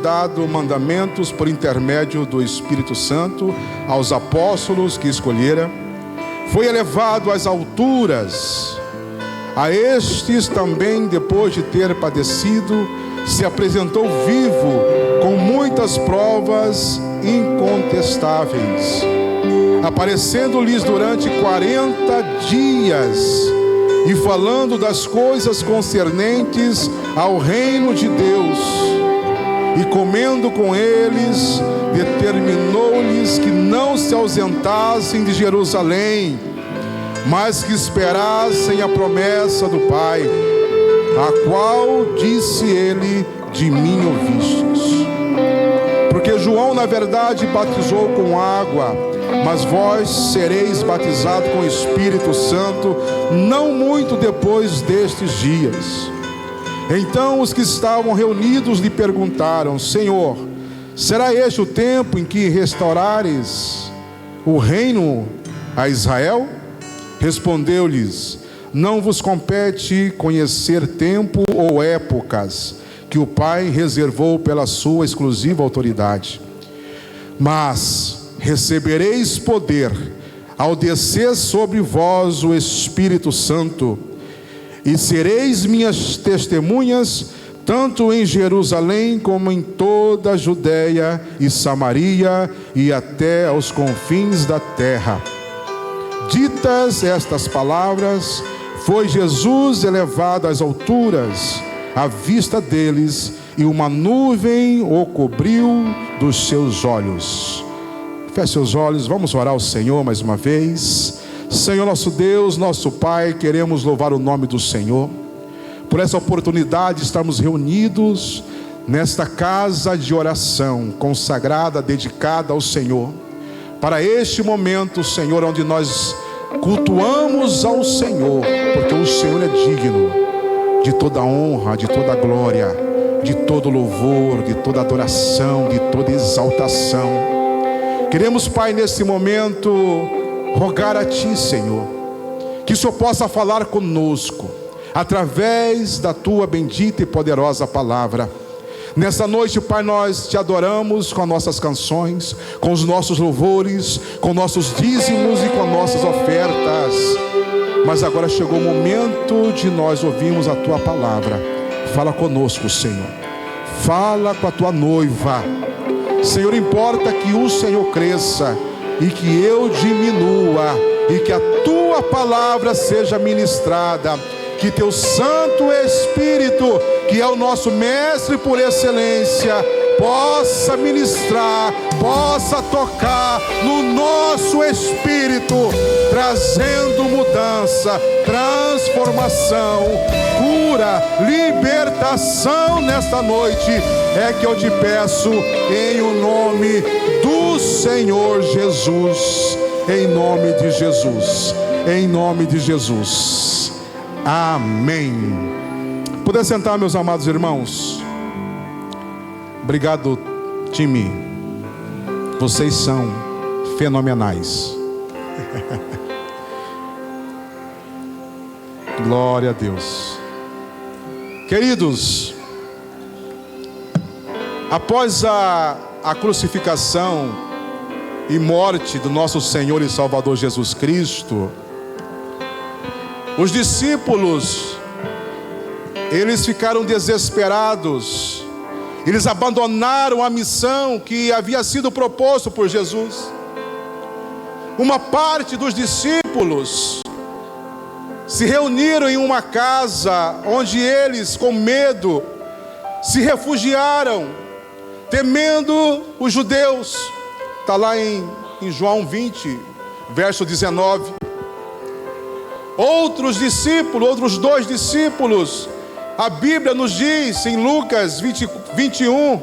dado mandamentos por intermédio do Espírito Santo aos apóstolos que escolhera. Foi elevado às alturas. A estes também, depois de ter padecido, se apresentou vivo com muitas provas incontestáveis, aparecendo-lhes durante 40 dias e falando das coisas concernentes ao reino de Deus. E comendo com eles, determinou-lhes que não se ausentassem de Jerusalém, mas que esperassem a promessa do Pai, a qual disse ele: de mim ouvistes. Porque João na verdade batizou com água, mas vós sereis batizados com o Espírito Santo não muito depois destes dias. Então os que estavam reunidos lhe perguntaram: Senhor, será este o tempo em que restaurares o reino a Israel? Respondeu-lhes: não vos compete conhecer tempo ou épocas que o Pai reservou pela sua exclusiva autoridade. Mas recebereis poder ao descer sobre vós o Espírito Santo, e sereis minhas testemunhas, tanto em Jerusalém como em toda a Judeia e Samaria e até aos confins da terra. Ditas estas palavras, foi Jesus elevado às alturas, à vista deles, e uma nuvem o cobriu dos seus olhos. Feche seus olhos, vamos orar ao Senhor mais uma vez. Senhor nosso Deus, nosso Pai, queremos louvar o nome do Senhor por essa oportunidade de estarmos reunidos nesta casa de oração consagrada, dedicada ao Senhor, para este momento, Senhor, onde nós cultuamos ao Senhor, porque o Senhor é digno de toda honra, de toda glória, de todo louvor, de toda adoração, de toda exaltação. Queremos, Pai, nesse momento rogar a Ti, Senhor, que o Senhor possa falar conosco através da Tua bendita e poderosa palavra. Nessa noite, Pai, nós Te adoramos com as nossas canções, com os nossos louvores, com nossos dízimos e com nossas ofertas. Mas agora chegou o momento de nós ouvirmos a Tua palavra. Fala conosco, Senhor. Fala com a Tua noiva. Senhor, importa que o Senhor cresça e que eu diminua, e que a Tua palavra seja ministrada. Que Teu Santo Espírito, que é o nosso mestre por excelência, possa ministrar, possa tocar no nosso espírito, trazendo mudança, transformação, cura, libertação nesta noite. É que eu te peço em o nome do Senhor Jesus, em nome de Jesus, em nome de Jesus. Amém. Poder sentar, meus amados irmãos. Obrigado, time. Vocês são fenomenais. Glória a Deus. Queridos, após a crucificação e morte do nosso Senhor e Salvador Jesus Cristo, os discípulos, eles ficaram desesperados. Eles abandonaram a missão que havia sido proposta por Jesus. Uma parte dos discípulos se reuniram em uma casa, onde eles, com medo, se refugiaram, temendo os judeus. Está lá em João 20, verso 19. Outros discípulos, outros 2 discípulos, a Bíblia nos diz em Lucas 21,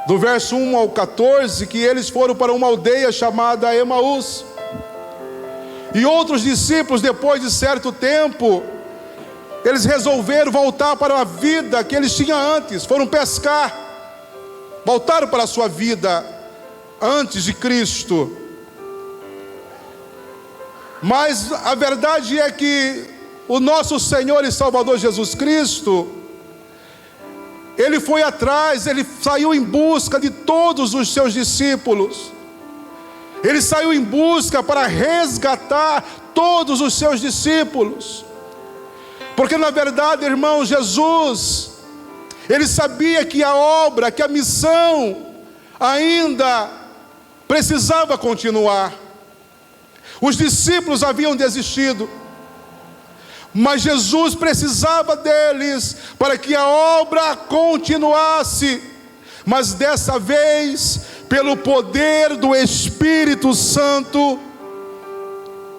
do verso 1 ao 14, que eles foram para uma aldeia chamada Emaús. E outros discípulos, depois de certo tempo, eles resolveram voltar para a vida que eles tinham antes. Foram pescar, voltaram para a sua vida antes de Cristo. Mas a verdade é que o nosso Senhor e Salvador Jesus Cristo, ele foi atrás, ele saiu em busca de todos os seus discípulos. Ele saiu em busca para resgatar todos os seus discípulos. Porque na verdade, irmão, Jesus, ele sabia que a obra, que a missão ainda precisava continuar. Os discípulos haviam desistido, mas Jesus precisava deles para que a obra continuasse. Mas dessa vez, pelo poder do Espírito Santo,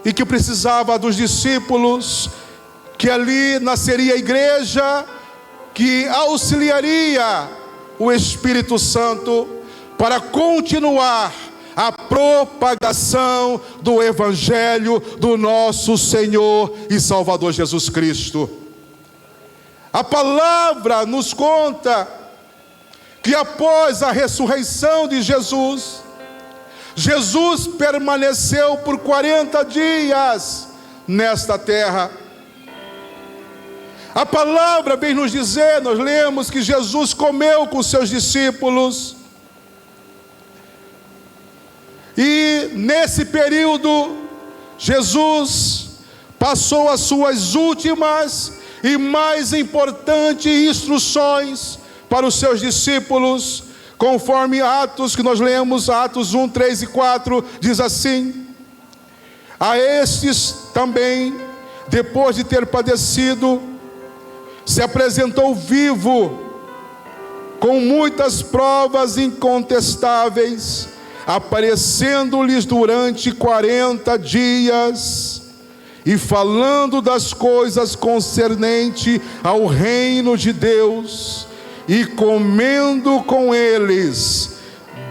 e que precisava dos discípulos, que ali nasceria a igreja, que auxiliaria o Espírito Santo para continuar a propagação do Evangelho do nosso Senhor e Salvador Jesus Cristo. A palavra nos conta que após a ressurreição de Jesus, Jesus permaneceu por 40 dias nesta terra. A palavra vem nos dizer, nós lemos que Jesus comeu com seus discípulos. E nesse período, Jesus passou as suas últimas e mais importantes instruções para os seus discípulos, conforme Atos que nós lemos, Atos 1, 3 e 4, diz assim: a estes também, depois de ter padecido, se apresentou vivo, com muitas provas incontestáveis, aparecendo-lhes durante 40 dias, e falando das coisas concernentes ao reino de Deus, e comendo com eles,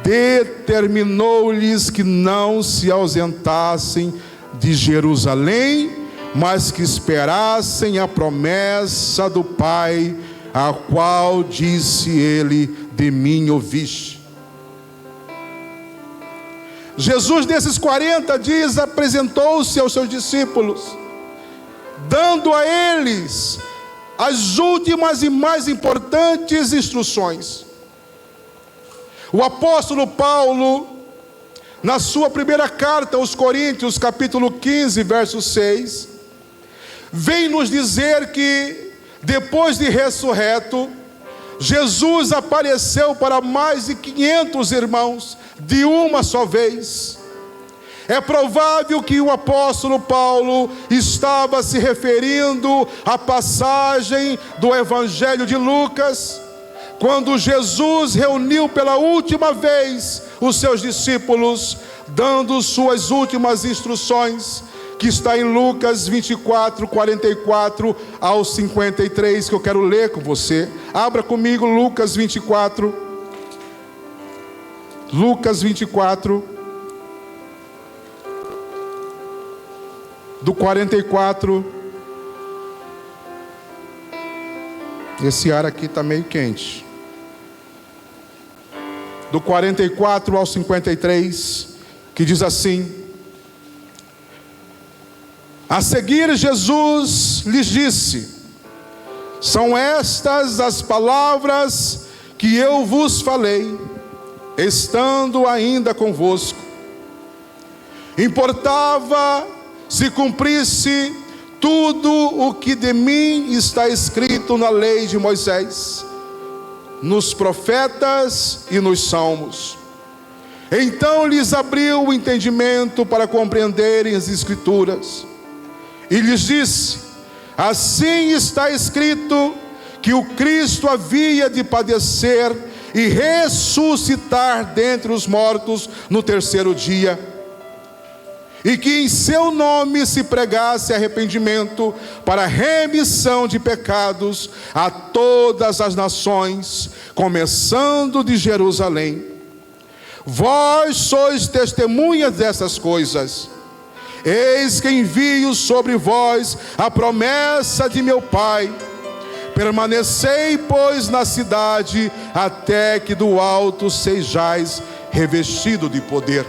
determinou-lhes que não se ausentassem de Jerusalém, mas que esperassem a promessa do Pai, a qual disse ele: de mim ouviste. Jesus, nesses 40 dias, apresentou-se aos seus discípulos, dando a eles as últimas e mais importantes instruções. O apóstolo Paulo, na sua primeira carta aos Coríntios, capítulo 15, verso 6, vem nos dizer que, depois de ressurreto, Jesus apareceu para mais de 500 irmãos, de uma só vez. É provável que o apóstolo Paulo estava se referindo à passagem do Evangelho de Lucas, quando Jesus reuniu pela última vez os seus discípulos, dando suas últimas instruções, que está em Lucas 24, 44 ao 53, que eu quero ler com você. Abra comigo Lucas 24. Lucas 24, do 44. Esse ar aqui está meio quente. Do 44 ao 53, que diz assim: a seguir, Jesus lhes disse: são estas as palavras que eu vos falei, estando ainda convosco. Importava se cumprisse tudo o que de mim está escrito na lei de Moisés, nos profetas e nos salmos. Então lhes abriu o entendimento para compreenderem as Escrituras, e lhes disse: assim está escrito que o Cristo havia de padecer e ressuscitar dentre os mortos no terceiro dia, e que em seu nome se pregasse arrependimento para remissão de pecados a todas as nações, começando de Jerusalém. Vós sois testemunhas dessas coisas. Eis que envio sobre vós a promessa de meu Pai. Permanecei, pois, na cidade, até que do alto sejais revestido de poder.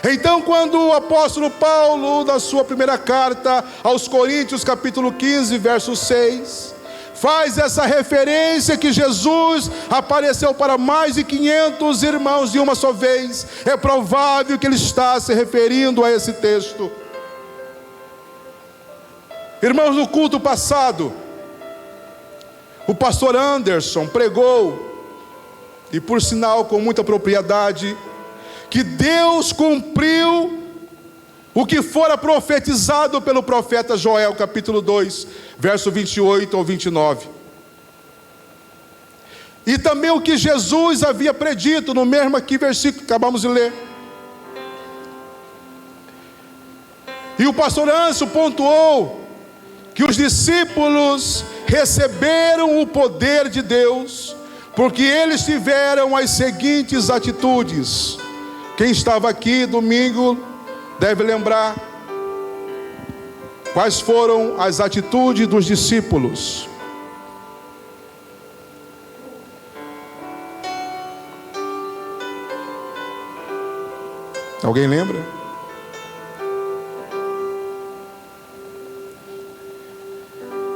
Então, quando o apóstolo Paulo, na sua primeira carta aos Coríntios, capítulo 15, verso 6, faz essa referência que Jesus apareceu para mais de 500 irmãos de uma só vez. É provável que ele está se referindo a esse texto. Irmãos, no culto passado, o pastor Anderson pregou, e por sinal com muita propriedade, que Deus cumpriu o que fora profetizado pelo profeta Joel, capítulo 2, verso 28 ao 29. E também o que Jesus havia predito, no mesmo aqui versículo que acabamos de ler. E o pastor Anderson pontuou que os discípulos receberam o poder de Deus, porque eles tiveram as seguintes atitudes. Quem estava aqui domingo deve lembrar quais foram as atitudes dos discípulos. Alguém lembra?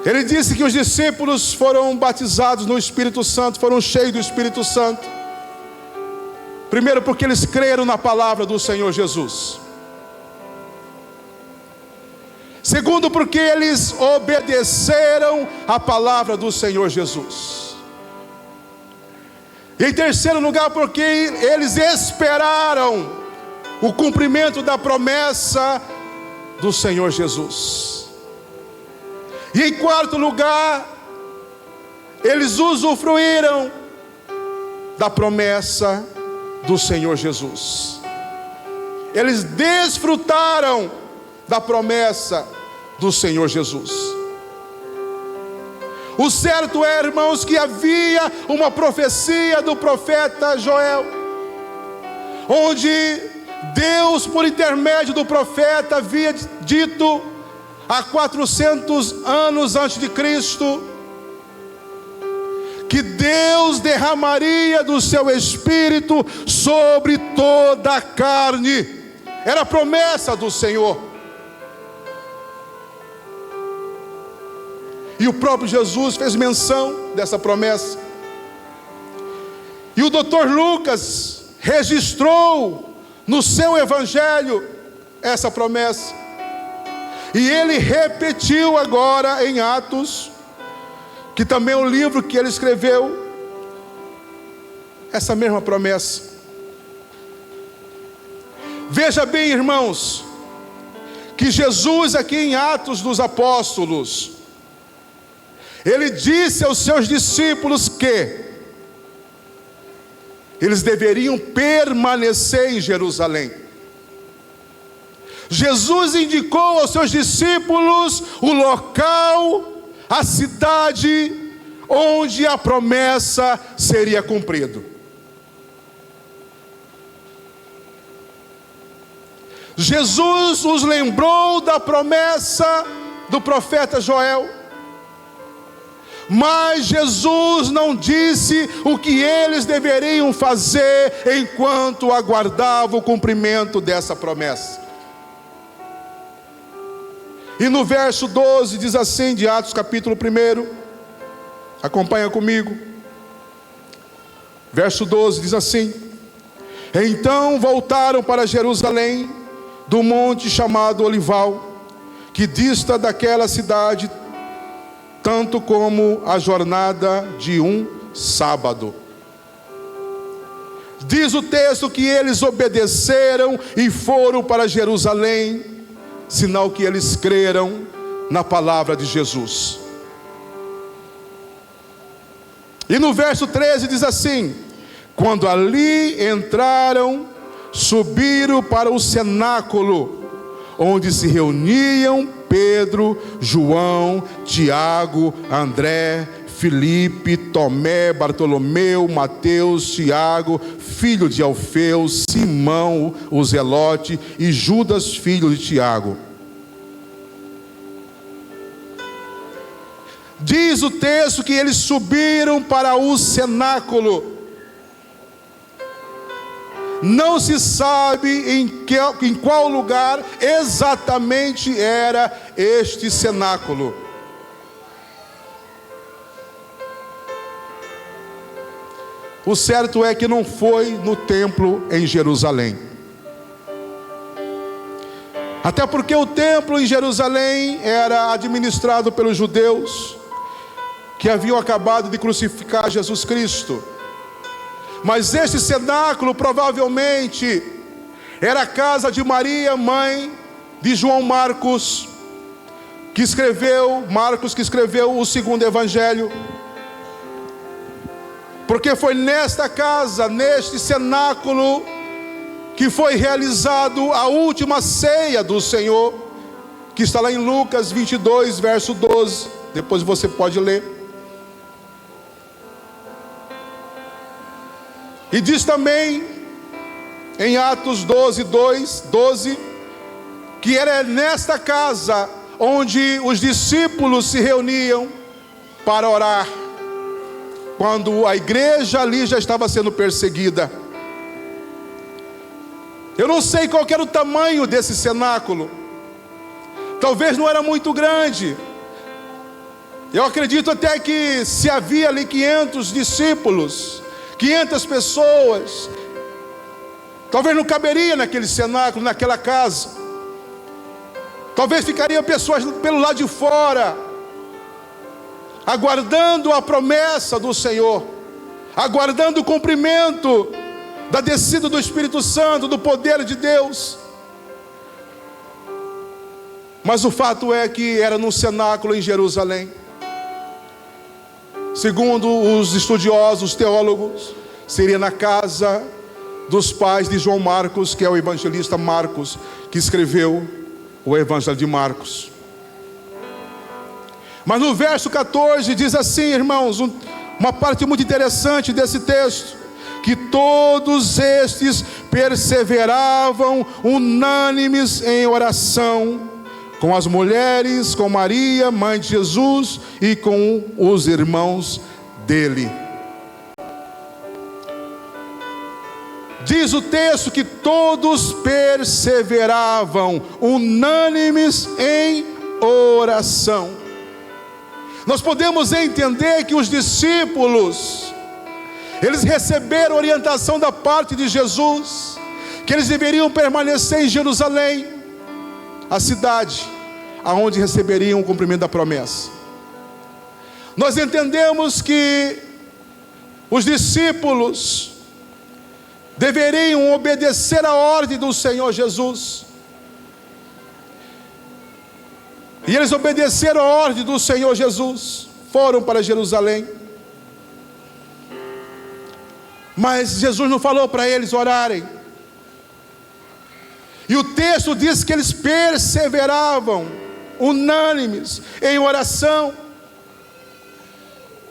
Ele disse que os discípulos foram batizados no Espírito Santo, foram cheios do Espírito Santo. Primeiro, porque eles creram na palavra do Senhor Jesus. Segundo, porque eles obedeceram a palavra do Senhor Jesus. E em terceiro lugar, porque eles esperaram o cumprimento da promessa do Senhor Jesus. E em quarto lugar, eles usufruíram da promessa do Senhor Jesus. Eles desfrutaram da promessa do Senhor Jesus. O certo é, irmãos, que havia uma profecia do profeta Joel, onde Deus, por intermédio do profeta, havia dito há 400 anos antes de Cristo, que Deus derramaria do seu Espírito sobre toda a carne. Era a promessa do Senhor. E o próprio Jesus fez menção dessa promessa. E o Dr. Lucas registrou no seu evangelho essa promessa. E ele repetiu agora em Atos, que também é o livro que ele escreveu, essa mesma promessa. Veja bem, irmãos, que Jesus aqui em Atos dos Apóstolos, ele disse aos seus discípulos que eles deveriam permanecer em Jerusalém. Jesus indicou aos seus discípulos o local, a cidade onde a promessa seria cumprida. Jesus os lembrou da promessa do profeta Joel, mas Jesus não disse o que eles deveriam fazer enquanto aguardavam o cumprimento dessa promessa. E no verso 12 diz assim, de Atos capítulo 1, acompanha comigo. Verso 12 diz assim: então voltaram para Jerusalém, do monte chamado Olival, que dista daquela cidade tanto como a jornada de um sábado. Diz o texto que eles obedeceram e foram para Jerusalém, sinal que eles creram na palavra de Jesus. E no verso 13 diz assim: quando ali entraram, subiram para o cenáculo, onde se reuniam Pedro, João, Tiago, André, Filipe, Tomé, Bartolomeu, Mateus, Tiago, filho de Alfeu, Simão, o Zelote, e Judas, filho de Tiago. Diz o texto que eles subiram para o cenáculo. Não se sabe em qual lugar exatamente era este cenáculo. O certo é que não foi no templo em Jerusalém. Até porque o templo em Jerusalém era administrado pelos judeus que haviam acabado de crucificar Jesus Cristo. Mas este cenáculo provavelmente era a casa de Maria, mãe de João Marcos, que escreveu o segundo evangelho. Porque foi nesta casa, neste cenáculo, que foi realizado a última ceia do Senhor, que está lá em Lucas 22, verso 12. Depois você pode ler. E diz também em Atos 12, que era nesta casa onde os discípulos se reuniam para orar, quando a igreja ali já estava sendo perseguida. Eu não sei qual era o tamanho desse cenáculo. Talvez não era muito grande. Eu acredito até que se havia ali 500 discípulos, 500 pessoas, talvez não caberia naquele cenáculo, naquela casa. Talvez ficariam pessoas pelo lado de fora, aguardando a promessa do Senhor, aguardando o cumprimento da descida do Espírito Santo, do poder de Deus. Mas o fato é que era num cenáculo em Jerusalém. Segundo os estudiosos, os teólogos, seria na casa dos pais de João Marcos, que é o evangelista Marcos, que escreveu o Evangelho de Marcos. Mas no verso 14 diz assim, irmãos, uma parte muito interessante desse texto: que todos estes perseveravam unânimes em oração, com as mulheres, com Maria, mãe de Jesus, e com os irmãos dele. Diz o texto que todos perseveravam unânimes em oração. Nós podemos entender que os discípulos, eles receberam orientação da parte de Jesus, que eles deveriam permanecer em Jerusalém, a cidade aonde receberiam o cumprimento da promessa. Nós entendemos que os discípulos deveriam obedecer a ordem do Senhor Jesus. E eles obedeceram a ordem do Senhor Jesus, foram para Jerusalém. Mas Jesus não falou para eles orarem. E o texto diz que eles perseveravam unânimes em oração.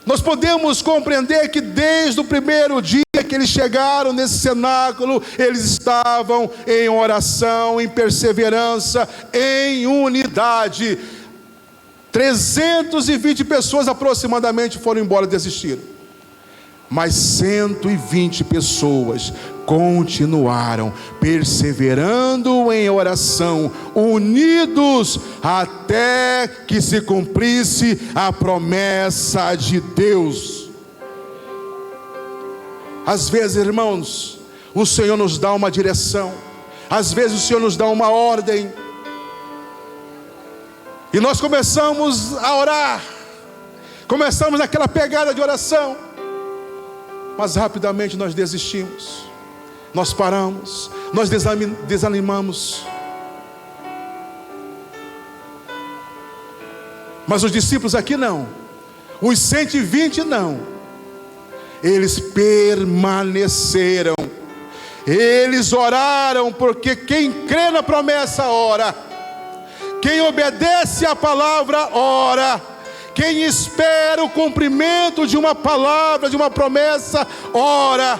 Nós podemos compreender que desde o primeiro dia que eles chegaram nesse cenáculo, eles estavam em oração, em perseverança, em unidade. 320 pessoas aproximadamente foram embora e desistiram. Mas 120 pessoas continuaram perseverando em oração, unidos até que se cumprisse a promessa de Deus. Às vezes, irmãos, o Senhor nos dá uma direção, às vezes o Senhor nos dá uma ordem, e nós começamos a orar, começamos naquela pegada de oração, mas rapidamente nós desistimos, nós paramos, nós desanimamos. Mas os discípulos aqui não, os 120 não, eles permaneceram, eles oraram, porque quem crê na promessa ora, quem obedece à palavra ora, quem espera o cumprimento de uma palavra, de uma promessa, ora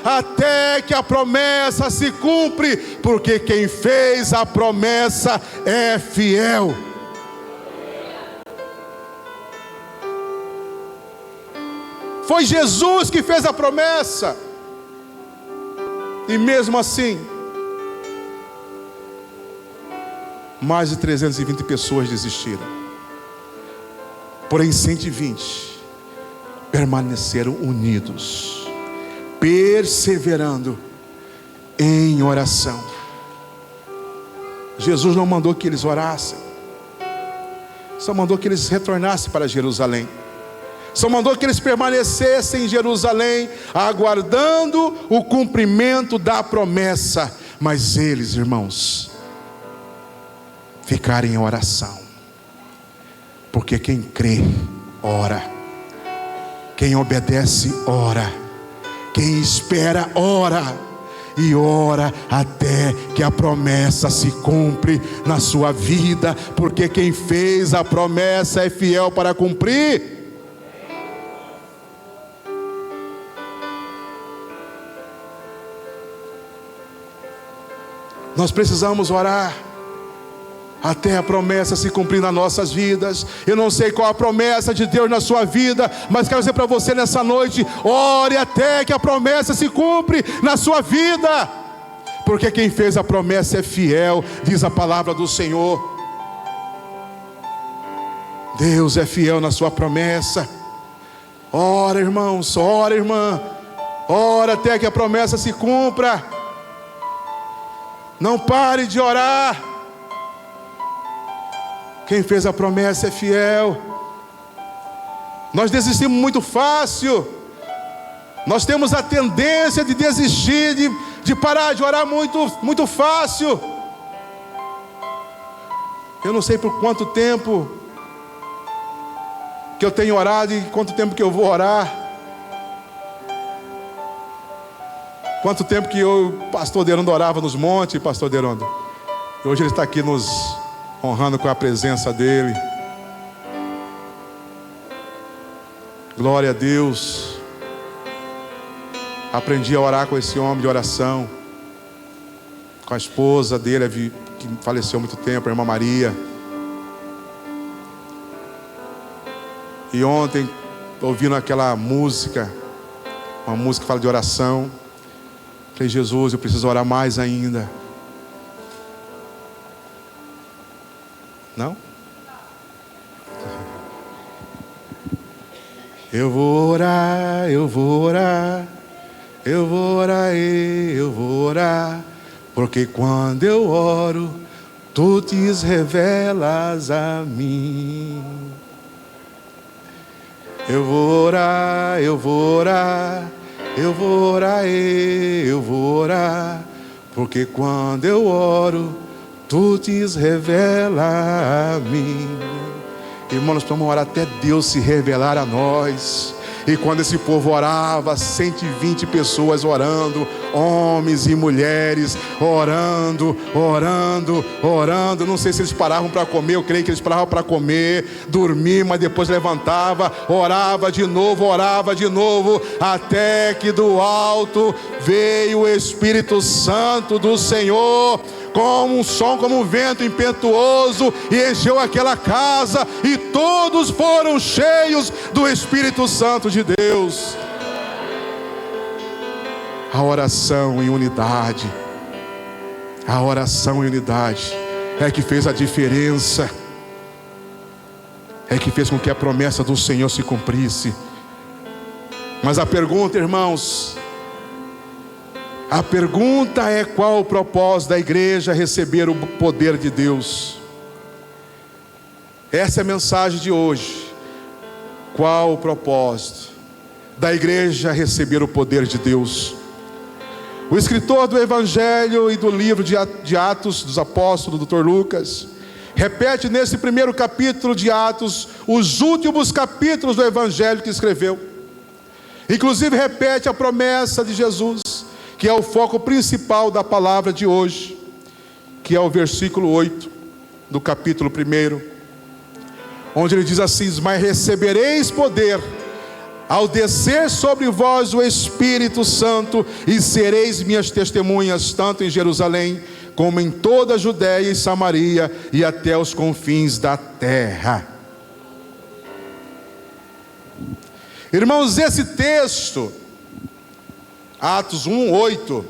até que a promessa se cumpre, porque quem fez a promessa é fiel. Foi Jesus que fez a promessa, e mesmo assim, mais de 320 pessoas desistiram. Porém 120 permaneceram unidos, perseverando em oração. Jesus não mandou que eles orassem, só mandou que eles retornassem para Jerusalém. Só mandou que eles permanecessem em Jerusalém, aguardando o cumprimento da promessa. Mas eles, irmãos, ficarem em oração. Porque quem crê, ora. Quem obedece, ora. Quem espera, ora. E ora até que a promessa se cumpre na sua vida. Porque quem fez a promessa é fiel para cumprir. Nós precisamos orar até a promessa se cumprir nas nossas vidas. Eu não sei qual a promessa de Deus na sua vida, mas quero dizer para você nessa noite: ore até que a promessa se cumpre na sua vida. Porque quem fez a promessa é fiel, diz a palavra do Senhor. Deus é fiel na sua promessa. Ora, irmãos, ora, irmã, ora até que a promessa se cumpra. Não pare de orar. Quem fez a promessa é fiel. Nós desistimos muito fácil. Nós temos a tendência de desistir, de parar de orar muito fácil. Eu não sei por quanto tempo que eu tenho orado e quanto tempo que eu vou orar. Quanto tempo que o pastor Derondo orava nos montes, pastor Derondo. E hoje ele está aqui nos honrando com a presença dele. Glória a Deus. Aprendi a orar com esse homem de oração. Com a esposa dele, que faleceu há muito tempo, a irmã Maria. E ontem, ouvindo aquela música, uma música que fala de oração, falei: Jesus, eu preciso orar mais ainda. Não? Eu vou orar, eu vou orar, eu vou orar, eu vou orar. Porque quando eu oro, tu te revelas a mim. Eu vou orar, eu vou orar, eu vou orar, eu vou orar. Porque quando eu oro, tu te revela a mim. Irmãos, nós vamos orar até Deus se revelar a nós. E quando esse povo orava, 120 pessoas orando, homens e mulheres orando, orando, orando. Não sei se eles paravam para comer, eu creio que eles paravam para comer, dormir, mas depois levantava, orava de novo, até que do alto veio o Espírito Santo do Senhor, como um som, como um vento impetuoso, e encheu aquela casa, e todos foram cheios do Espírito Santo de Deus. A oração em unidade, a oração em unidade é que fez a diferença, é que fez com que a promessa do Senhor se cumprisse. Mas a pergunta, irmãos, a pergunta é: qual o propósito da igreja receber o poder de Deus? Essa é a mensagem de hoje. Qual o propósito da igreja receber o poder de Deus? O escritor do Evangelho e do livro de Atos dos Apóstolos, Dr. Lucas, repete nesse primeiro capítulo de Atos os últimos capítulos do Evangelho que escreveu. Inclusive repete a promessa de Jesus, que é o foco principal da palavra de hoje, que é o versículo 8 do capítulo 1, onde ele diz assim: mas recebereis poder ao descer sobre vós o Espírito Santo, e sereis minhas testemunhas, tanto em Jerusalém, como em toda a Judéia e Samaria, e até os confins da terra. Irmãos, esse texto, Atos 1:8,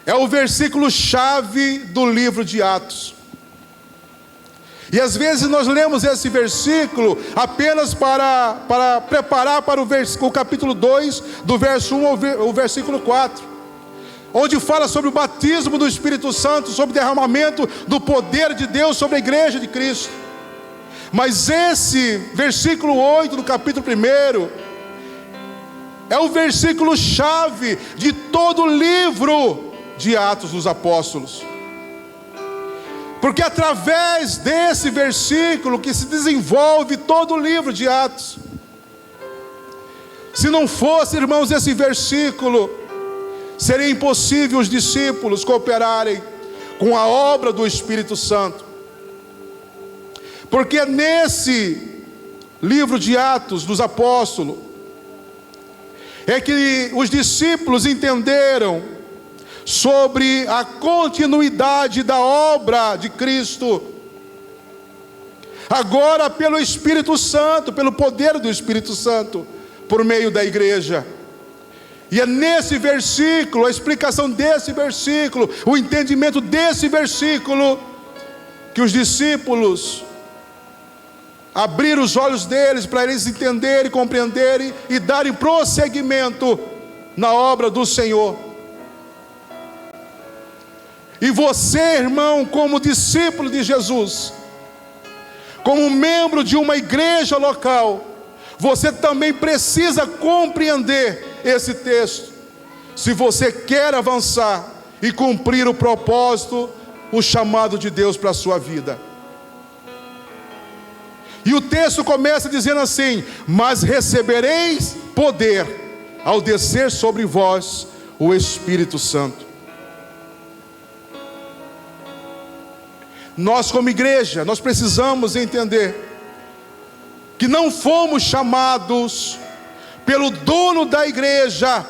é o versículo chave do livro de Atos. E às vezes nós lemos esse versículo apenas para preparar para o capítulo 2, do verso 1 ao versículo 4, onde fala sobre o batismo do Espírito Santo, sobre o derramamento do poder de Deus sobre a igreja de Cristo. Mas esse versículo 8 do capítulo 1 é o versículo chave de todo o livro de Atos dos Apóstolos. Porque através desse versículo que se desenvolve todo o livro de Atos. Se não fosse, irmãos, esse versículo, seria impossível os discípulos cooperarem com a obra do Espírito Santo. Porque nesse livro de Atos dos Apóstolos é que os discípulos entenderam sobre a continuidade da obra de Cristo, agora pelo Espírito Santo, pelo poder do Espírito Santo, por meio da igreja. E é nesse versículo, a explicação desse versículo, o entendimento desse versículo, que os discípulos abriram os olhos deles para eles entenderem, compreenderem e darem prosseguimento na obra do Senhor. E você, irmão, como discípulo de Jesus, como membro de uma igreja local, você também precisa compreender esse texto, se você quer avançar e cumprir o propósito, o chamado de Deus para a sua vida. E o texto começa dizendo assim: mas recebereis poder ao descer sobre vós o Espírito Santo. Nós como igreja, nós precisamos entender que não fomos chamados pelo dono da igreja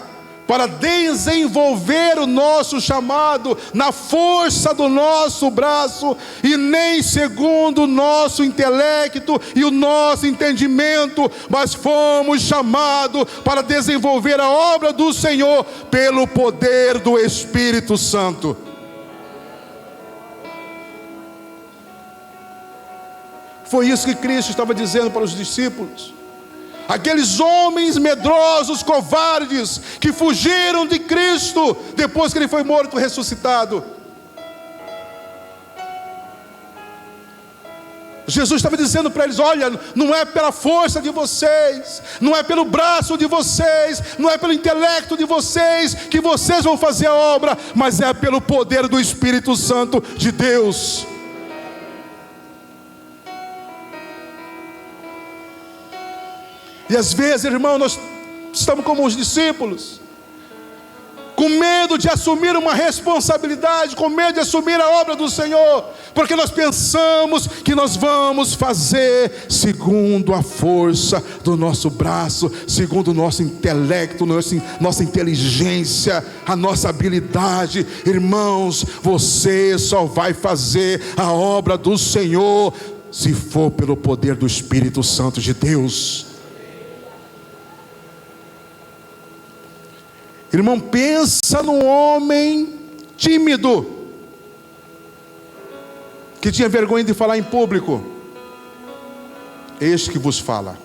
para desenvolver o nosso chamado na força do nosso braço e nem segundo o nosso intelecto e o nosso entendimento, mas fomos chamados para desenvolver a obra do Senhor pelo poder do Espírito Santo. Foi isso que Cristo estava dizendo para os discípulos. Aqueles homens medrosos, covardes, que fugiram de Cristo depois que Ele foi morto e ressuscitado. Jesus estava dizendo para eles: olha, não é pela força de vocês, não é pelo braço de vocês, não é pelo intelecto de vocês que vocês vão fazer a obra, mas é pelo poder do Espírito Santo de Deus. E às vezes, irmão, nós estamos como os discípulos, com medo de assumir uma responsabilidade, com medo de assumir a obra do Senhor, porque nós pensamos que nós vamos fazer segundo a força do nosso braço, segundo o nosso intelecto, nossa inteligência, a nossa habilidade. Irmãos, você só vai fazer a obra do Senhor se for pelo poder do Espírito Santo de Deus. Irmão, pensa num homem tímido, que tinha vergonha de falar em público. Este que vos fala.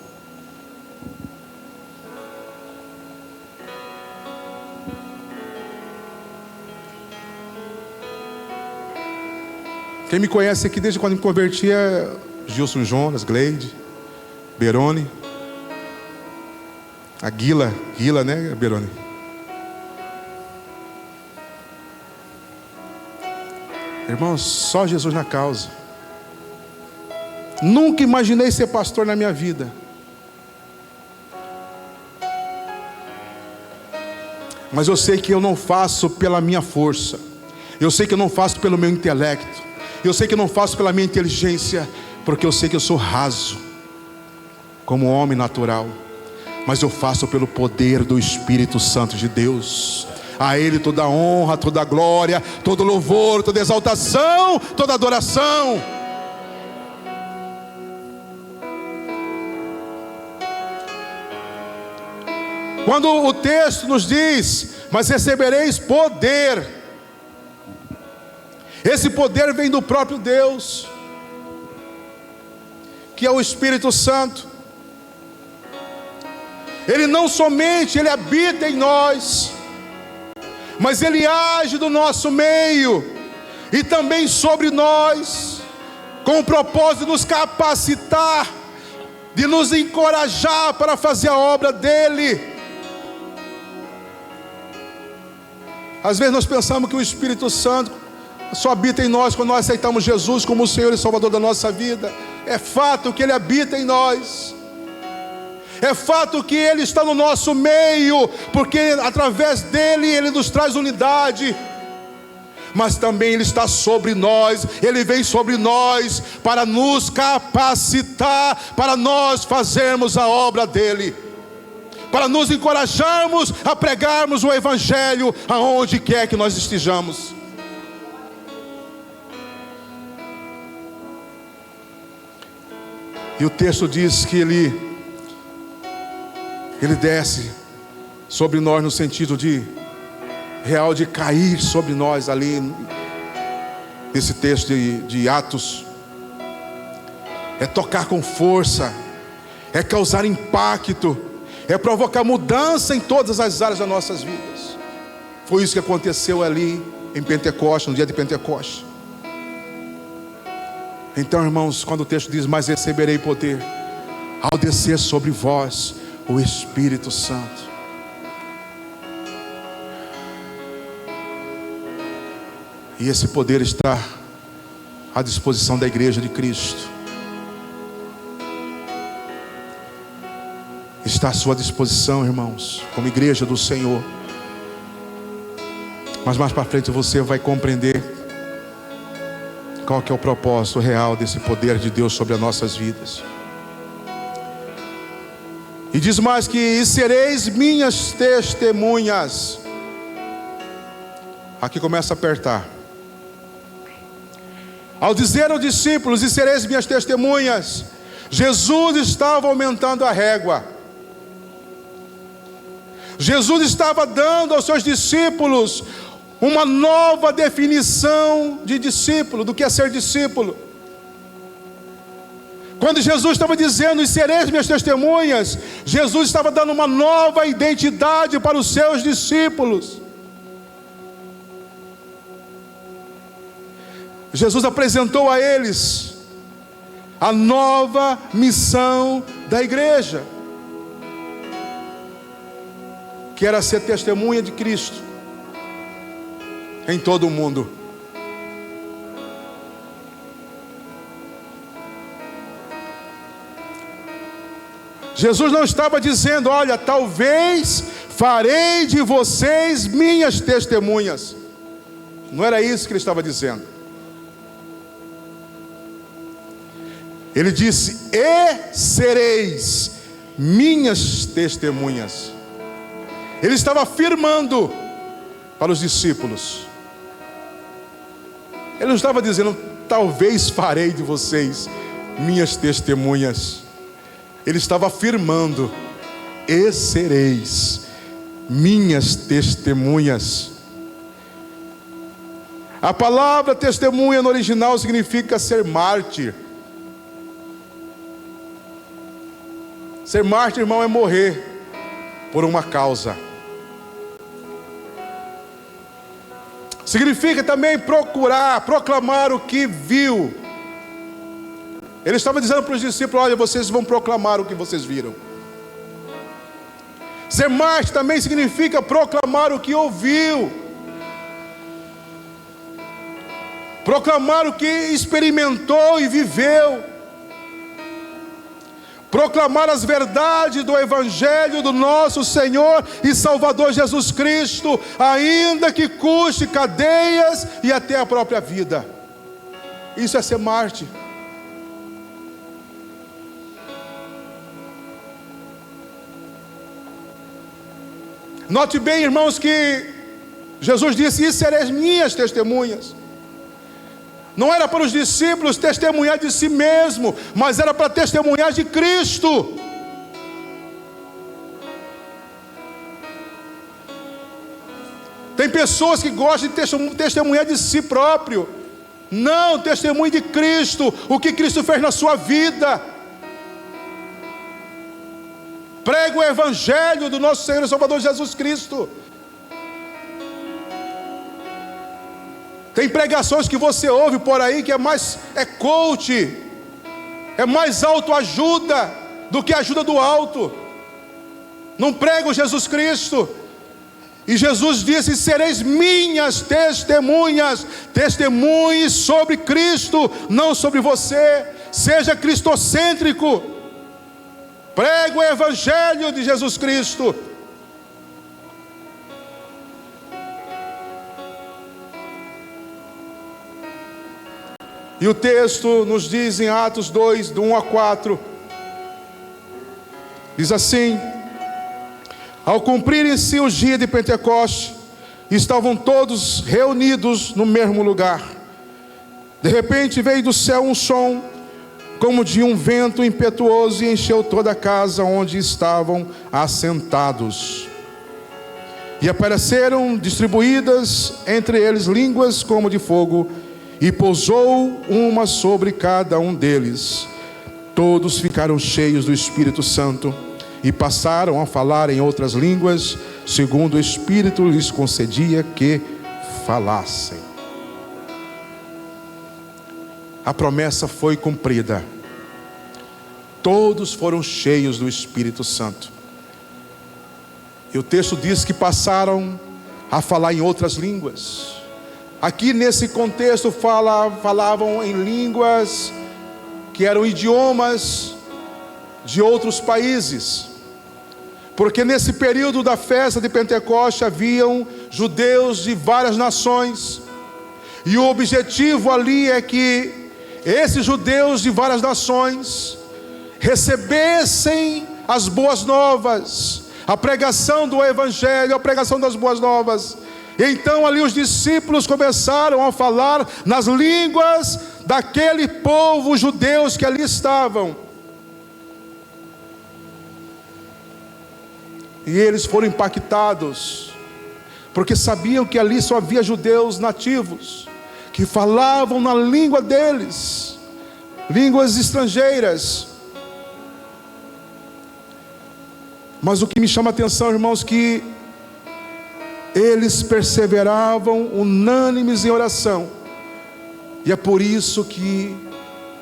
Quem me conhece aqui desde quando me converti é Gilson Jonas, Gleide, Berone, a Guila, né, Berone? Irmãos, só Jesus na causa. Nunca imaginei ser pastor na minha vida. Mas eu sei que eu não faço pela minha força. Eu sei que eu não faço pelo meu intelecto. Eu sei que eu não faço pela minha inteligência, porque eu sei que eu sou raso, como homem natural. Mas eu faço pelo poder do Espírito Santo de Deus. A Ele toda a honra, toda a glória, todo louvor, toda exaltação, toda adoração. Quando o texto nos diz: mas recebereis poder, esse poder vem do próprio Deus. que é o Espírito Santo. Ele não somente ele habita em nós, mas ele age do nosso meio e também sobre nós, com o propósito de nos capacitar, de nos encorajar para fazer a obra dele. Às vezes nós pensamos que o Espírito Santo só habita em nós quando nós aceitamos Jesus como o Senhor e Salvador da nossa vida. É fato que ele habita em nós. É fato que ele está no nosso meio, porque através dele ele nos traz unidade. Mas também ele está sobre nós, ele vem sobre nós para nos capacitar, para nós fazermos a obra dele, para nos encorajarmos a pregarmos o Evangelho aonde quer que nós estejamos. E o texto diz que ele desce sobre nós no sentido de real, de cair sobre nós ali nesse texto de Atos. É tocar com força, é causar impacto, é provocar mudança em todas as áreas das nossas vidas. Foi isso que aconteceu ali em Pentecostes, no dia de Pentecostes. Então, irmãos, quando o texto diz: mas receberei poder ao descer sobre vós o Espírito Santo. E esse poder está à disposição da igreja de Cristo. Está à sua disposição, irmãos, como igreja do Senhor. Mas mais para frente você vai compreender qual que é o propósito real desse poder de Deus sobre as nossas vidas. E diz mais que: e sereis minhas testemunhas. Aqui começa a apertar. Ao dizer aos discípulos: e sereis minhas testemunhas, Jesus estava aumentando a régua. Jesus estava dando aos seus discípulos uma nova definição de discípulo, do que é ser discípulo. Quando Jesus estava dizendo: e sereis minhas testemunhas, Jesus estava dando uma nova identidade para os seus discípulos. Jesus apresentou a eles a nova missão da igreja, que era ser testemunha de Cristo em todo o mundo. Jesus não estava dizendo: olha, talvez farei de vocês minhas testemunhas. Não era isso que ele estava dizendo. Ele disse: e sereis minhas testemunhas. Ele estava afirmando para os discípulos. Ele não estava dizendo: talvez farei de vocês minhas testemunhas. Ele estava afirmando: e sereis minhas testemunhas. A palavra testemunha no original significa ser mártir. Ser mártir, irmão, é morrer por uma causa. Significa também proclamar o que viu. Ele estava dizendo para os discípulos: olha, vocês vão proclamar o que vocês viram. Ser mártir também significa proclamar o que ouviu, proclamar o que experimentou e viveu, proclamar as verdades do Evangelho do nosso Senhor e Salvador Jesus Cristo, ainda que custe cadeias e até a própria vida. Isso é ser mártir. Note bem, irmãos, que Jesus disse: e sereis minhas testemunhas. Não era para os discípulos testemunhar de si mesmo, mas era para testemunhar de Cristo. Tem pessoas que gostam de testemunhar de si próprio. Não, testemunhe de Cristo, o que Cristo fez na sua vida. Prega o evangelho do nosso Senhor e Salvador Jesus Cristo. Tem pregações que você ouve por aí que é coach, é mais autoajuda do que ajuda do alto. Não prega o Jesus Cristo. E Jesus disse: sereis minhas testemunhas. Testemunhe sobre Cristo, não sobre você. Seja cristocêntrico. Prega o evangelho de Jesus Cristo. E o texto nos diz em Atos 2, do 1 a 4, diz assim: ao cumprirem-se os dias de Pentecoste, estavam todos reunidos no mesmo lugar. De repente veio do céu um som, como de um vento impetuoso, e encheu toda a casa onde estavam assentados. E apareceram distribuídas entre eles línguas como de fogo, e pousou uma sobre cada um deles. Todos ficaram cheios do Espírito Santo e passaram a falar em outras línguas, segundo o Espírito lhes concedia que falassem. A promessa foi cumprida. Todos foram cheios do Espírito Santo. E o texto diz que passaram a falar em outras línguas. Aqui nesse contexto falavam em línguas que eram idiomas de outros países. Porque nesse período da festa de Pentecoste haviam judeus de várias nações. E o objetivo ali é que esses judeus de várias nações recebessem as boas novas, a pregação do evangelho, a pregação das boas novas. Então ali os discípulos começaram a falar nas línguas daquele povo, judeus que ali estavam. E eles foram impactados, porque sabiam que ali só havia judeus nativos, que falavam na língua deles, línguas estrangeiras. Mas o que me chama a atenção, irmãos, que eles perseveravam unânimes em oração. E é por isso que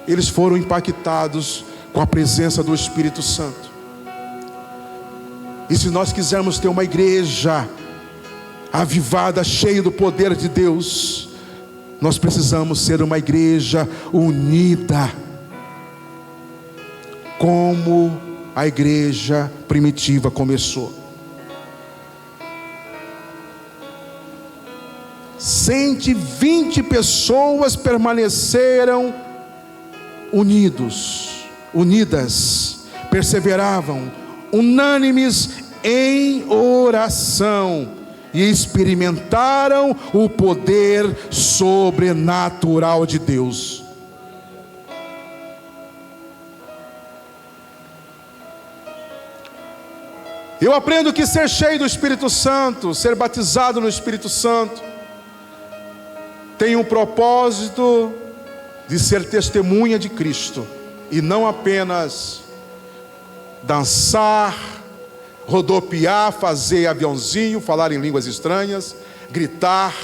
eles foram impactados com a presença do Espírito Santo. E se nós quisermos ter uma igreja avivada, cheia do poder de Deus, nós precisamos ser uma igreja unida, como a igreja primitiva começou. 120 pessoas permaneceram unidas, perseveravam, unânimes em oração, e experimentaram o poder sobrenatural de Deus. Eu aprendo que ser cheio do Espírito Santo, ser batizado no Espírito Santo, tem um propósito de ser testemunha de Cristo, e não apenas dançar, rodopiar, fazer aviãozinho, falar em línguas estranhas, gritar,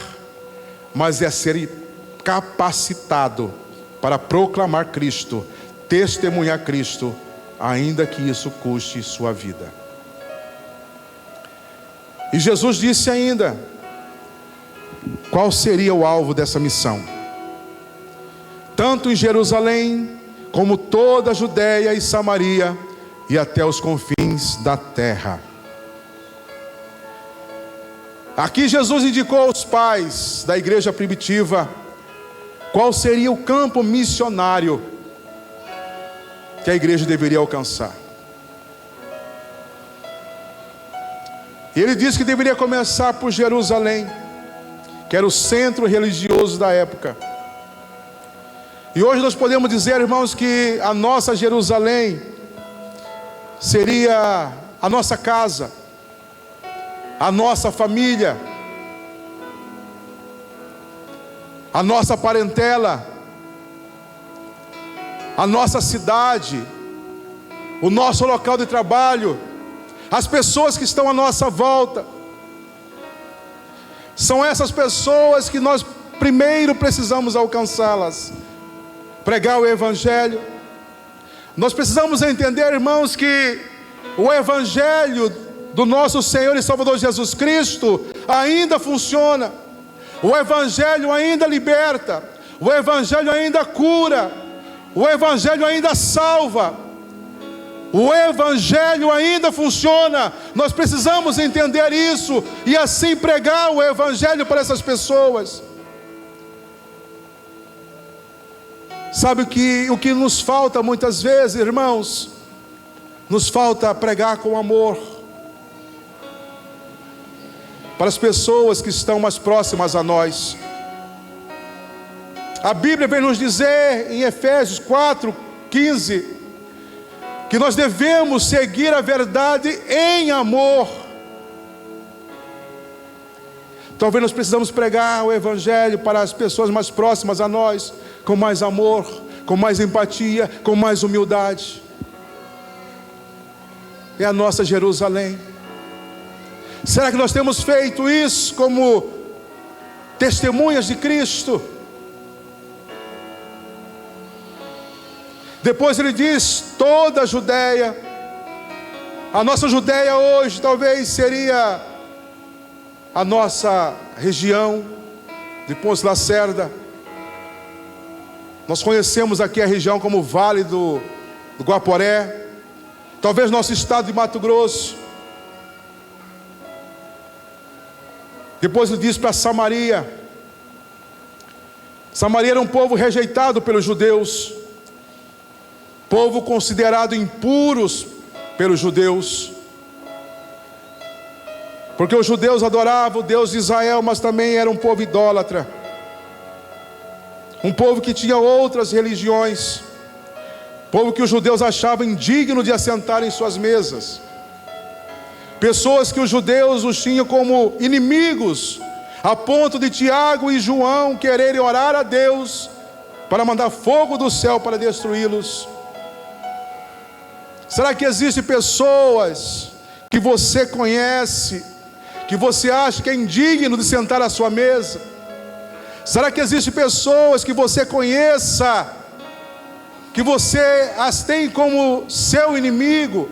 mas é ser capacitado para proclamar Cristo, testemunhar Cristo, ainda que isso custe sua vida. E Jesus disse ainda qual seria o alvo dessa missão: tanto em Jerusalém, como toda a Judéia e Samaria, e até os confins da terra. Aqui Jesus indicou aos pais da igreja primitiva qual seria o campo missionário que a igreja deveria alcançar. E ele disse que deveria começar por Jerusalém, que era o centro religioso da época. E hoje nós podemos dizer, irmãos, que a nossa Jerusalém seria a nossa casa, a nossa família, a nossa parentela, a nossa cidade, o nosso local de trabalho, as pessoas que estão à nossa volta. São essas pessoas que nós primeiro precisamos alcançá-las, pregar o Evangelho. Nós precisamos entender, irmãos, que o Evangelho do nosso Senhor e Salvador Jesus Cristo ainda funciona. O Evangelho ainda liberta, o Evangelho ainda cura, o Evangelho ainda salva. O Evangelho ainda funciona. Nós precisamos entender isso e assim pregar o Evangelho para essas pessoas. Sabe o que nos falta muitas vezes, irmãos? Nos falta pregar com amor para as pessoas que estão mais próximas a nós. A Bíblia vem nos dizer em Efésios 4:15 que nós devemos seguir a verdade em amor. Talvez nós precisamos pregar o Evangelho para as pessoas mais próximas a nós, com mais amor, com mais empatia, com mais humildade. É a nossa Jerusalém. Será que nós temos feito isso como testemunhas de Cristo? Depois ele diz, toda a Judéia. A nossa Judéia hoje talvez seria a nossa região de Ponce Lacerda. Nós conhecemos aqui a região como Vale do Guaporé. Talvez nosso estado de Mato Grosso. Depois ele diz para Samaria. Samaria era um povo rejeitado pelos judeus, povo considerado impuros pelos judeus, porque os judeus adoravam o Deus de Israel, mas também era um povo idólatra, um povo que tinha outras religiões, povo que os judeus achavam indigno de assentar em suas mesas, pessoas que os judeus os tinham como inimigos, a ponto de Tiago e João quererem orar a Deus para mandar fogo do céu para destruí-los. Será que existem pessoas que você conhece, que você acha que é indigno de sentar à sua mesa? Será que existem pessoas que você conheça, que você as tem como seu inimigo?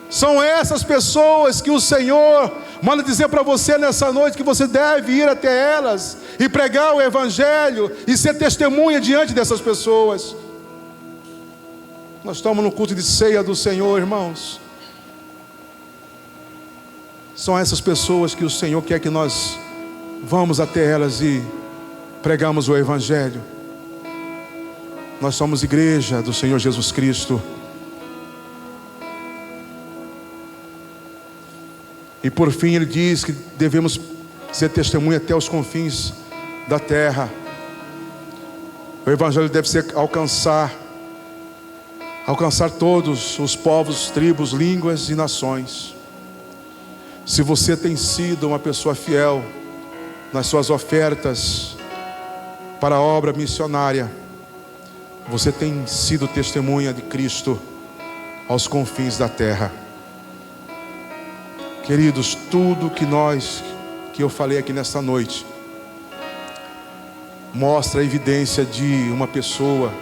São essas pessoas que o Senhor manda dizer para você nessa noite que você deve ir até elas e pregar o Evangelho e ser testemunha diante dessas pessoas. Nós estamos no culto de ceia do Senhor, irmãos. São essas pessoas que o Senhor quer que nós vamos até elas e pregamos o Evangelho. Nós somos igreja do Senhor Jesus Cristo. E por fim ele diz que devemos ser testemunha até os confins da terra. O Evangelho deve alcançar todos os povos, tribos, línguas e nações. Se você tem sido uma pessoa fiel nas suas ofertas para a obra missionária, você tem sido testemunha de Cristo aos confins da terra. Queridos, tudo que eu falei aqui nesta noite mostra a evidência de uma pessoa,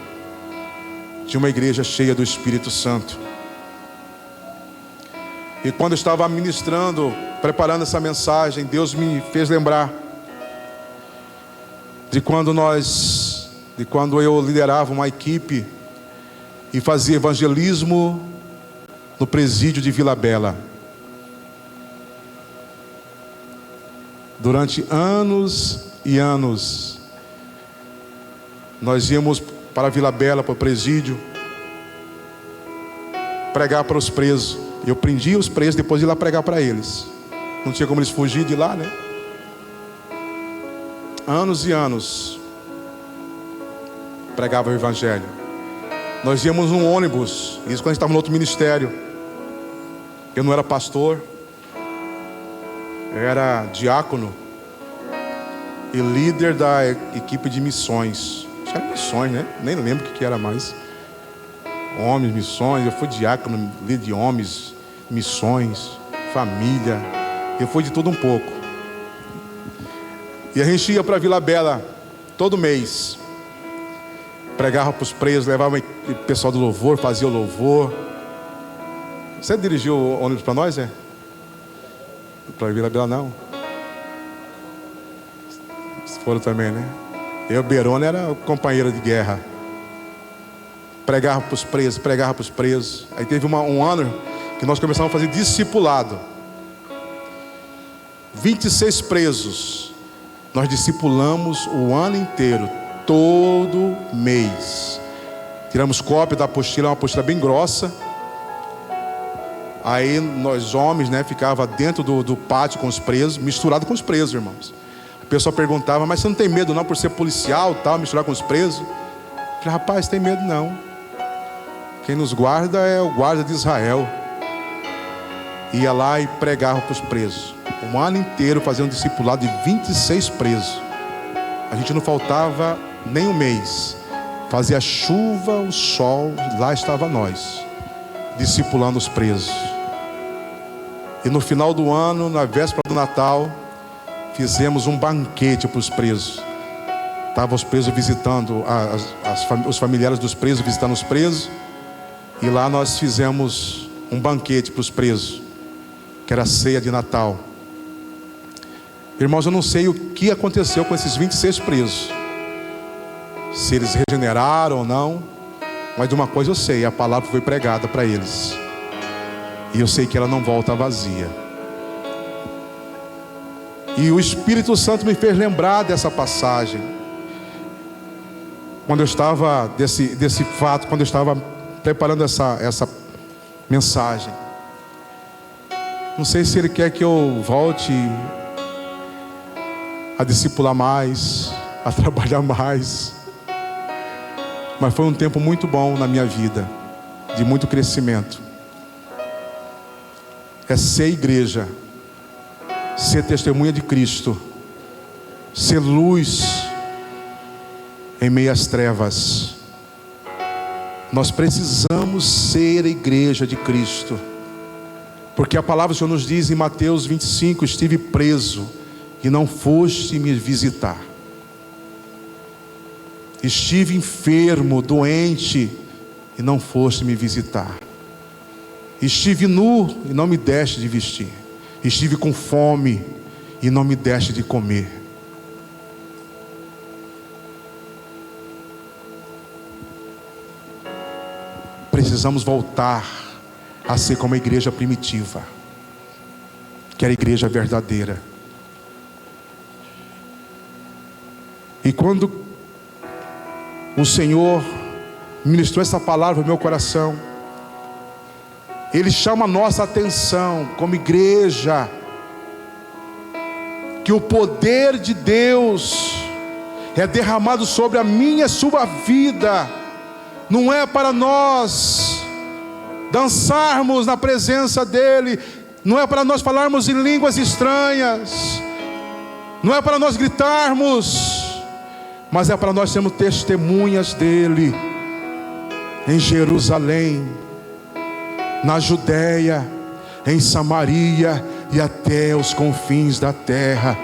de uma igreja cheia do Espírito Santo. E quando eu estava ministrando, preparando essa mensagem, Deus me fez lembrar de quando eu liderava uma equipe e fazia evangelismo no presídio de Vila Bela. Durante anos e anos, nós íamos para Vila Bela, para o presídio, pregar para os presos. Eu prendia os presos, depois ia lá pregar para eles. Não tinha como eles fugir de lá, né? Anos e anos, pregava o Evangelho. Nós íamos num ônibus, isso quando a gente estava no outro ministério. Eu não era pastor, eu era diácono e líder da equipe de missões. Acho que era missões, né? Nem lembro o que era mais. Homens, missões, eu fui diácono, líder de homens, missões, família. Eu fui de tudo um pouco. E a gente ia para Vila Bela todo mês. Pregava para os presos, levava o pessoal do louvor, fazia o louvor. Você dirigiu o ônibus para nós, é? Para Vila Bela não. Vocês foram também, né? Eu, Berona, era companheiro de guerra. Pregava para os presos, pregava para os presos. Aí teve um ano que nós começamos a fazer discipulado. 26 presos. Nós discipulamos o ano inteiro, todo mês. Tiramos cópia da apostila, uma apostila bem grossa. Aí nós homens, né, ficava dentro do pátio com os presos, misturado com os presos, irmãos. A pessoa perguntava, mas você não tem medo não por ser policial, tal, misturar com os presos? Eu falei, rapaz, tem medo não. Quem nos guarda é o guarda de Israel. Ia lá e pregava para os presos. Um ano inteiro fazendo um discipulado de 26 presos. A gente não faltava nem um mês. Fazia chuva, o sol, lá estava nós, discipulando os presos. E no final do ano, na véspera do Natal, fizemos um banquete para os presos. Estavam os presos visitando, os familiares dos presos visitando os presos. E lá nós fizemos um banquete para os presos, que era a ceia de Natal. Irmãos, eu não sei o que aconteceu com esses 26 presos, se eles regeneraram ou não, mas de uma coisa eu sei, a palavra foi pregada para eles, e eu sei que ela não volta vazia. E o Espírito Santo me fez lembrar dessa passagem, quando eu estava, desse fato, quando eu estava preparando essa mensagem. Não sei se Ele quer que eu volte a discipular mais, a trabalhar mais, mas foi um tempo muito bom na minha vida, de muito crescimento. É ser igreja, ser testemunha de Cristo, ser luz em meio às trevas. Nós precisamos ser a igreja de Cristo, porque a palavra do Senhor nos diz em Mateus 25, estive preso e não foste me visitar. Estive enfermo, doente, e não foste me visitar. Estive nu e não me deste de vestir. Estive com fome e não me deste de comer. Precisamos voltar a ser como a igreja primitiva, que era a igreja verdadeira. E quando o Senhor ministrou essa palavra no meu coração, Ele chama a nossa atenção como igreja, que o poder de Deus é derramado sobre a minha e a sua vida. Não é para nós dançarmos na presença dEle, não é para nós falarmos em línguas estranhas, não é para nós gritarmos, mas é para nós sermos testemunhas dEle em Jerusalém, na Judéia, em Samaria e até os confins da terra.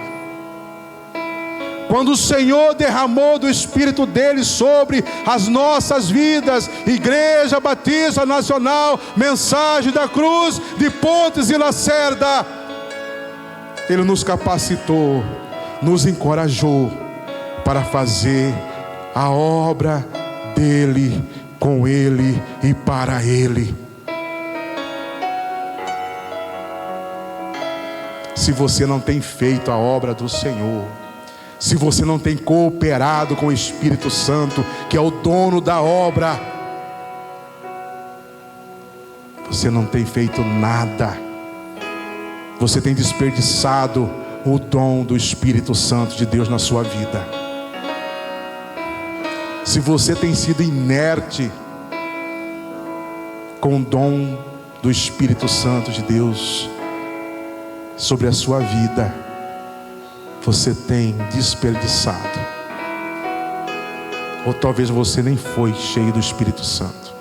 Quando o Senhor derramou do Espírito dele sobre as nossas vidas, Igreja Batista Nacional, Mensagem da Cruz de Pontes e Lacerda, Ele nos capacitou, nos encorajou para fazer a obra dele, com ele e para ele. Se você não tem feito a obra do Senhor, se você não tem cooperado com o Espírito Santo, que é o dono da obra, você não tem feito nada. Você tem desperdiçado o dom do Espírito Santo de Deus na sua vida. Se você tem sido inerte com o dom do Espírito Santo de Deus sobre a sua vida, você tem desperdiçado. Ou talvez você nem foi cheio do Espírito Santo.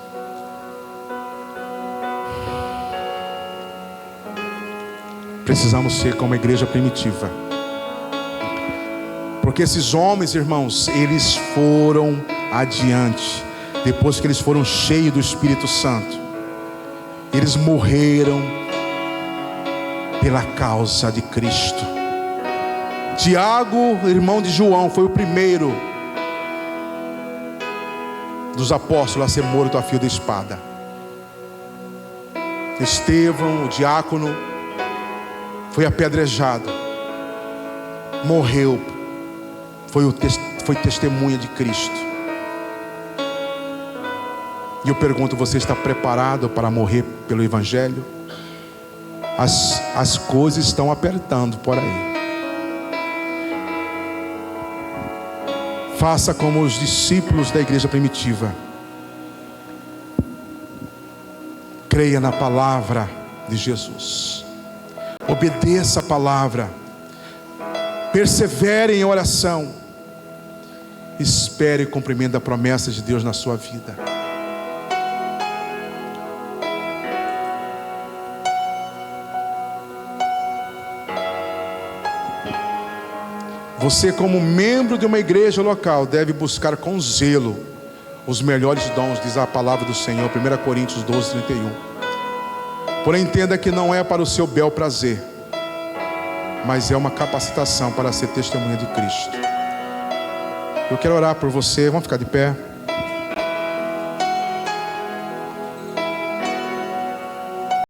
precisamos ser como a igreja primitiva. Porque esses homens, irmãos, eles foram adiante. Depois que eles foram cheios do Espírito Santo, eles morreram pela causa de Cristo. Tiago, irmão de João, foi o primeiro dos apóstolos a ser morto a fio de espada. Estevão, o diácono, foi apedrejado, morreu, foi testemunha de Cristo. E eu pergunto: você está preparado para morrer pelo Evangelho? As coisas estão apertando por aí. Faça como os discípulos da igreja primitiva. Creia na palavra de Jesus. Obedeça a palavra. Persevere em oração. Espere o cumprimento da promessa de Deus na sua vida. Você, como membro de uma igreja local, deve buscar com zelo os melhores dons, diz a palavra do Senhor, 1 Coríntios 12, 31. Porém, entenda que não é para o seu bel prazer, mas é uma capacitação para ser testemunha de Cristo. Eu quero orar por você. Vamos ficar de pé.